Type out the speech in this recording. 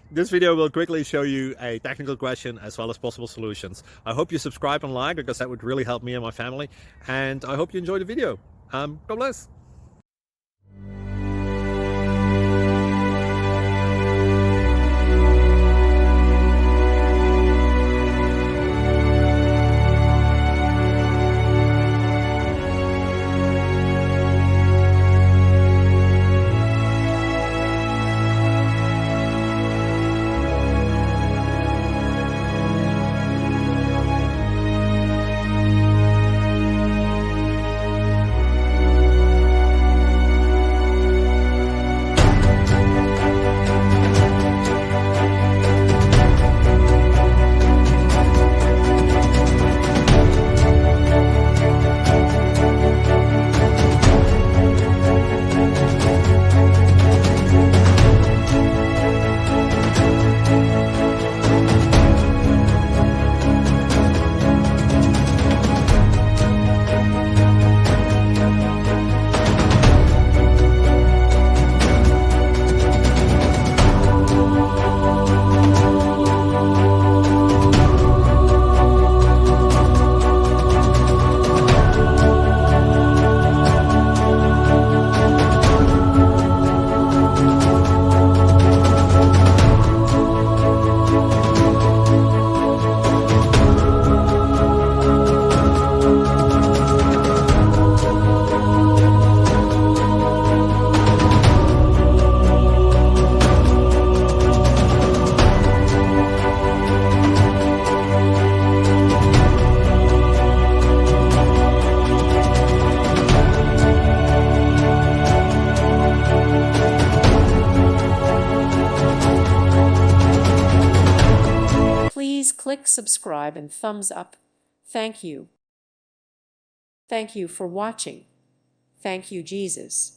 This video will quickly show you a technical question as well as possible solutions. I hope you subscribe and like, because that would really help me and my family. And I hope you enjoy the video. God bless. Please click subscribe and thumbs up. Thank you. Thank you for watching. Thank you, Jesus.